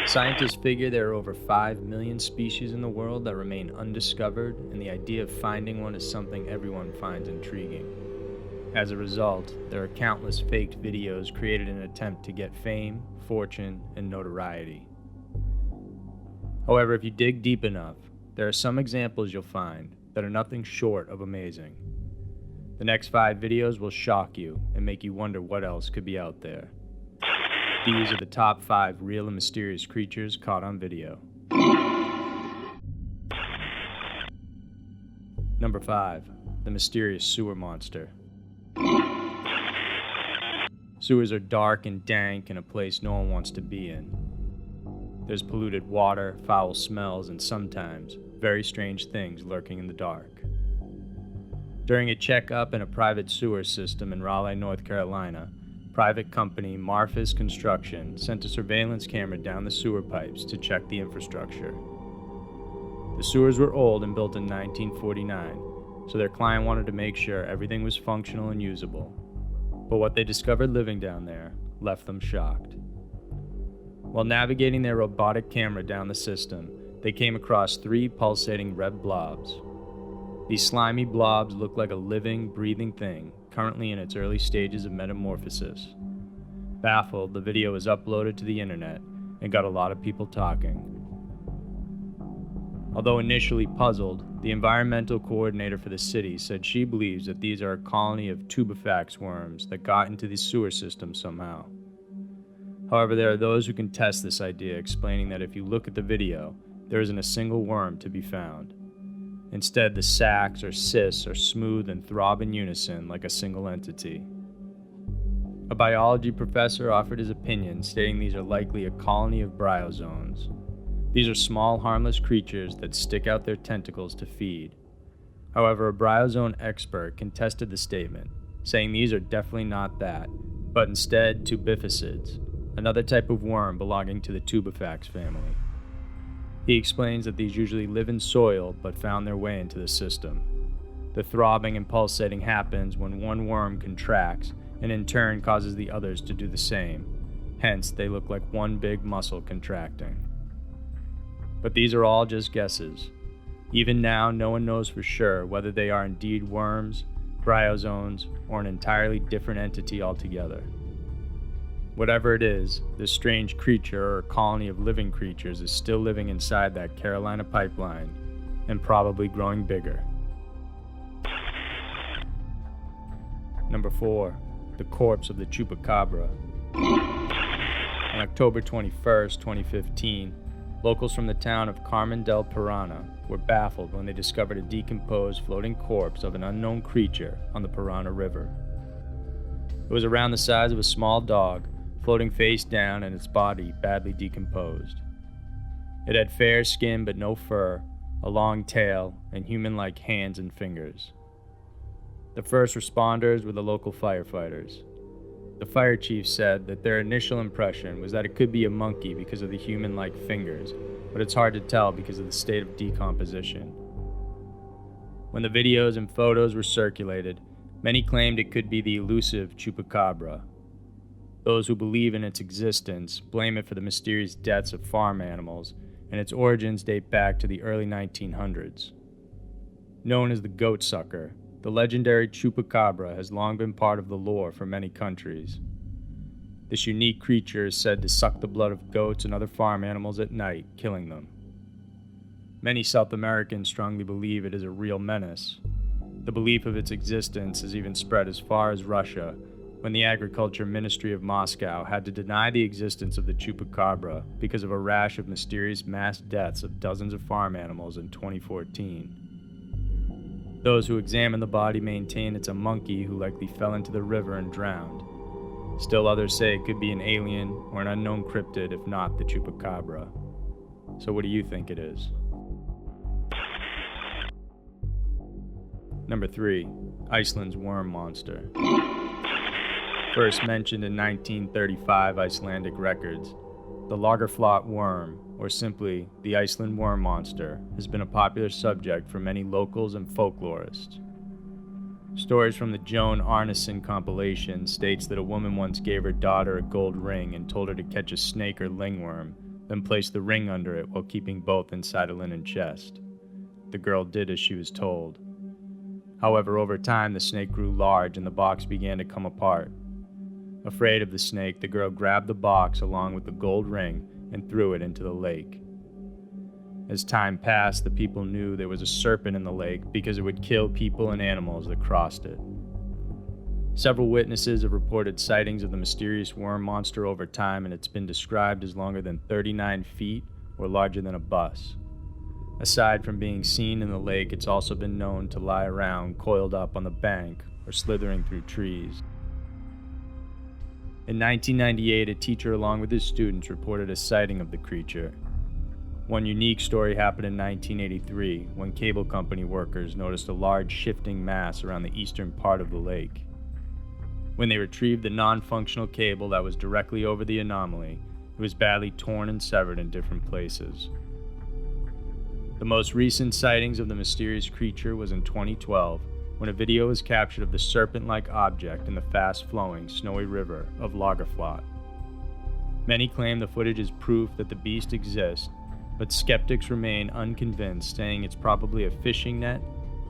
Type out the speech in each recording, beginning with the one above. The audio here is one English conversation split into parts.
Scientists figure there are over 5 million species in the world that remain undiscovered, and the idea of finding one is something everyone finds intriguing. As a result, there are countless faked videos created in an attempt to get fame, fortune, and notoriety. However, if you dig deep enough, there are some examples you'll find that are nothing short of amazing. The next 5 videos will shock you and make you wonder what else could be out there. These are the top 5 real and mysterious creatures caught on video. Number 5. The mysterious sewer monster. Sewers are dark and dank and a place no one wants to be in. There's polluted water, foul smells, and sometimes very strange things lurking in the dark. During a checkup in a private sewer system in Raleigh, North Carolina, private company Marfis Construction sent a surveillance camera down the sewer pipes to check the infrastructure. The sewers were old and built in 1949, so their client wanted to make sure everything was functional and usable. But what they discovered living down there left them shocked. While navigating their robotic camera down the system, they came across 3 pulsating red blobs. These slimy blobs look like a living, breathing thing, currently in its early stages of metamorphosis. Baffled, the video was uploaded to the internet and got a lot of people talking. Although initially puzzled, the environmental coordinator for the city said she believes that these are a colony of tubifax worms that got into the sewer system somehow. However, there are those who contest this idea, explaining that if you look at the video, there isn't a single worm to be found. Instead, the sacs or cysts are smooth and throb in unison like a single entity. A biology professor offered his opinion, stating these are likely a colony of bryozoans. These are small, harmless creatures that stick out their tentacles to feed. However, a bryozoan expert contested the statement, saying these are definitely not that, but instead tubifacids, another type of worm belonging to the tubifax family. He explains that these usually live in soil but found their way into the system. The throbbing and pulsating happens when one worm contracts and in turn causes the others to do the same. Hence, they look like one big muscle contracting. But these are all just guesses. Even now, no one knows for sure whether they are indeed worms, bryozoans, or an entirely different entity altogether. Whatever it is, this strange creature or colony of living creatures is still living inside that Carolina pipeline and probably growing bigger. Number 4. The corpse of the Chupacabra. On October 21st, 2015, locals from the town of Carmen del Pirana were baffled when they discovered a decomposed floating corpse of an unknown creature on the Pirana River. It was around the size of a small dog, floating face down and its body badly decomposed. It had fair skin but no fur, a long tail, and human-like hands and fingers. The first responders were the local firefighters. The fire chief said that their initial impression was that it could be a monkey because of the human-like fingers, but it's hard to tell because of the state of decomposition. When the videos and photos were circulated, many claimed it could be the elusive Chupacabra. Those who believe in its existence blame it for the mysterious deaths of farm animals, and its origins date back to the early 1900s. Known as the goat sucker, the legendary Chupacabra has long been part of the lore for many countries. This unique creature is said to suck the blood of goats and other farm animals at night, killing them. Many South Americans strongly believe it is a real menace. The belief of its existence has even spread as far as Russia, when the Agriculture Ministry of Moscow had to deny the existence of the Chupacabra because of a rash of mysterious mass deaths of dozens of farm animals in 2014. Those who examine the body maintain it's a monkey who likely fell into the river and drowned. Still others say it could be an alien or an unknown cryptid, if not the Chupacabra. So what do you think it is? Number 3. Iceland's worm monster. First mentioned in 1935 Icelandic records, the Lagerflot worm, or simply the Iceland worm monster, has been a popular subject for many locals and folklorists. Stories from the Joan Arneson compilation states that a woman once gave her daughter a gold ring and told her to catch a snake or lingworm, then placed the ring under it while keeping both inside a linen chest. The girl did as she was told. However, over time, the snake grew large and the box began to come apart. Afraid of the snake, the girl grabbed the box along with the gold ring and threw it into the lake. As time passed, the people knew there was a serpent in the lake because it would kill people and animals that crossed it. Several witnesses have reported sightings of the mysterious worm monster over time, and it's been described as longer than 39 feet or larger than a bus. Aside from being seen in the lake, it's also been known to lie around coiled up on the bank or slithering through trees. In 1998, a teacher along with his students reported a sighting of the creature. One unique story happened in 1983 when cable company workers noticed a large shifting mass around the eastern part of the lake. When they retrieved the non-functional cable that was directly over the anomaly, it was badly torn and severed in different places. The most recent sightings of the mysterious creature was in 2012, when a video was captured of the serpent-like object in the fast-flowing, snowy river of Lagerflot. Many claim the footage is proof that the beast exists, but skeptics remain unconvinced, saying it's probably a fishing net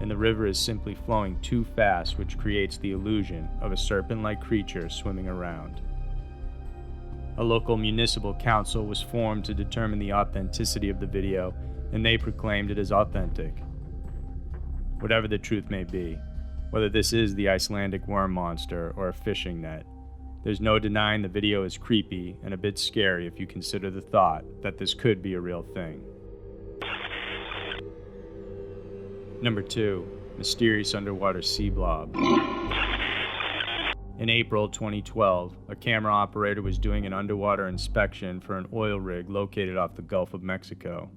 and the river is simply flowing too fast, which creates the illusion of a serpent-like creature swimming around. A local municipal council was formed to determine the authenticity of the video, and they proclaimed it as authentic. Whatever the truth may be, whether this is the Icelandic worm monster or a fishing net, there's no denying the video is creepy and a bit scary if you consider the thought that this could be a real thing. Number 2. Mysterious underwater sea blob. In April 2012, a camera operator was doing an underwater inspection for an oil rig located off the Gulf of Mexico.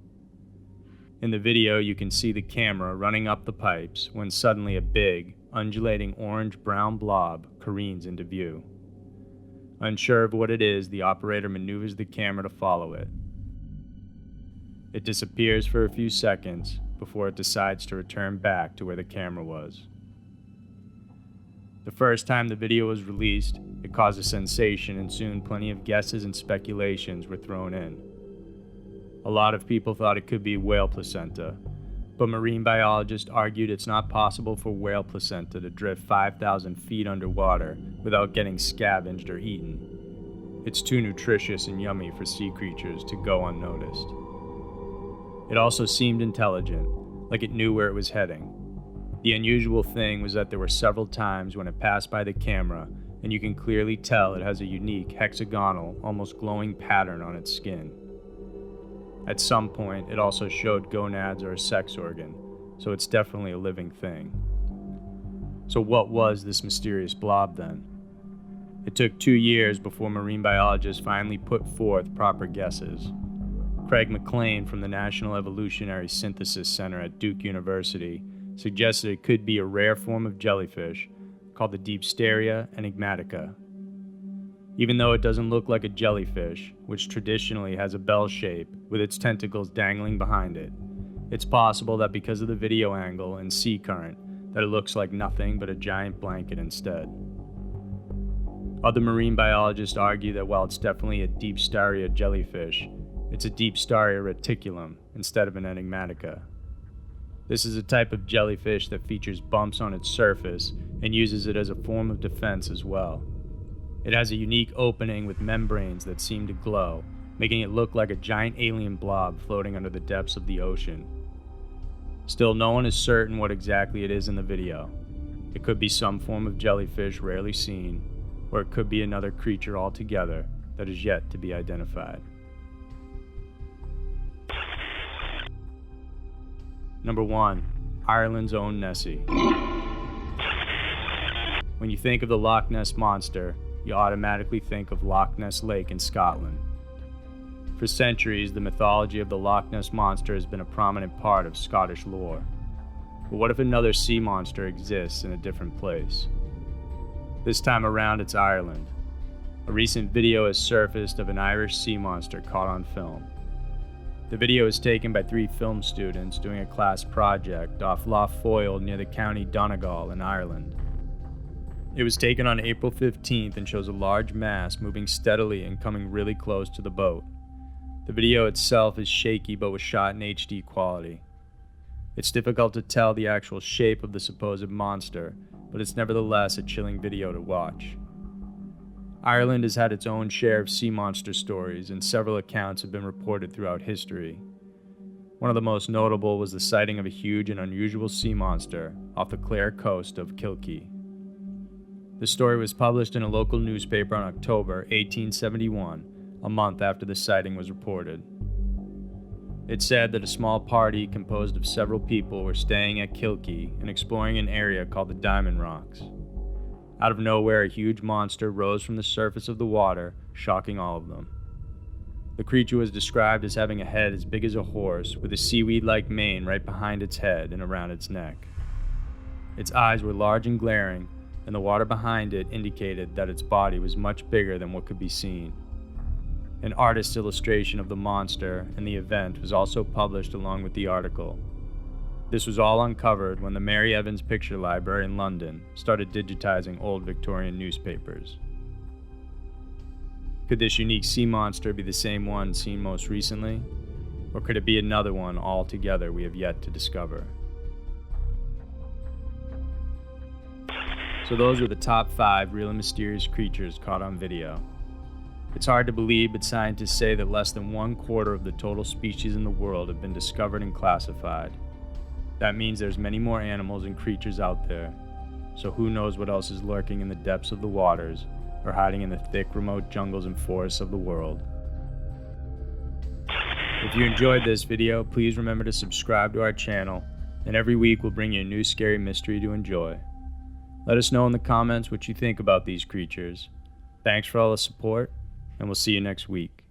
In the video, you can see the camera running up the pipes when suddenly a big, undulating orange-brown blob careens into view. Unsure of what it is, the operator maneuvers the camera to follow it. It disappears for a few seconds before it decides to return back to where the camera was. The first time the video was released, it caused a sensation, and soon plenty of guesses and speculations were thrown in. A lot of people thought it could be whale placenta, but marine biologists argued it's not possible for whale placenta to drift 5,000 feet underwater without getting scavenged or eaten. It's too nutritious and yummy for sea creatures to go unnoticed. It also seemed intelligent, like it knew where it was heading. The unusual thing was that there were several times when it passed by the camera, and you can clearly tell it has a unique hexagonal, almost glowing pattern on its skin. At some point, it also showed gonads or a sex organ, so it's definitely a living thing. So what was this mysterious blob then? It took 2 years before marine biologists finally put forth proper guesses. Craig McLean from the National Evolutionary Synthesis Center at Duke University suggested it could be a rare form of jellyfish called the Deepsteria enigmatica. Even though it doesn't look like a jellyfish, which traditionally has a bell shape with its tentacles dangling behind it, it's possible that because of the video angle and sea current, that it looks like nothing but a giant blanket instead. Other marine biologists argue that while it's definitely a Deepsteria jellyfish, it's a Deepsteria reticulum instead of an enigmatica. This is a type of jellyfish that features bumps on its surface and uses it as a form of defense as well. It has a unique opening with membranes that seem to glow, making it look like a giant alien blob floating under the depths of the ocean. Still, no one is certain what exactly it is in the video. It could be some form of jellyfish rarely seen, or it could be another creature altogether that is yet to be identified. Number 1. Ireland's Own Nessie. When you think of the Loch Ness Monster, you automatically think of Loch Ness Lake in Scotland. For centuries, the mythology of the Loch Ness Monster has been a prominent part of Scottish lore. But what if another sea monster exists in a different place? This time around, it's Ireland. A recent video has surfaced of an Irish sea monster caught on film. The video is taken by 3 film students doing a class project off Lough Foyle near the county Donegal in Ireland. It was taken on April 15th and shows a large mass moving steadily and coming really close to the boat. The video itself is shaky but was shot in HD quality. It's difficult to tell the actual shape of the supposed monster, but it's nevertheless a chilling video to watch. Ireland has had its own share of sea monster stories, and several accounts have been reported throughout history. One of the most notable was the sighting of a huge and unusual sea monster off the Clare coast of Kilkee. The story was published in a local newspaper on October 1871, a month after the sighting was reported. It said that a small party composed of several people were staying at Kilkee and exploring an area called the Diamond Rocks. Out of nowhere, a huge monster rose from the surface of the water, shocking all of them. The creature was described as having a head as big as a horse, with a seaweed-like mane right behind its head and around its neck. Its eyes were large and glaring, and the water behind it indicated that its body was much bigger than what could be seen. An artist's illustration of the monster and the event was also published along with the article. This was all uncovered when the Mary Evans Picture Library in London started digitizing old Victorian newspapers. Could this unique sea monster be the same one seen most recently? Or could it be another one altogether we have yet to discover? So those were the top 5 real and mysterious creatures caught on video. It's hard to believe, but scientists say that less than 1/4 of the total species in the world have been discovered and classified. That means there's many more animals and creatures out there, so who knows what else is lurking in the depths of the waters or hiding in the thick, remote jungles and forests of the world. If you enjoyed this video, please remember to subscribe to our channel, and every week we'll bring you a new scary mystery to enjoy. Let us know in the comments what you think about these creatures. Thanks for all the support, and we'll see you next week.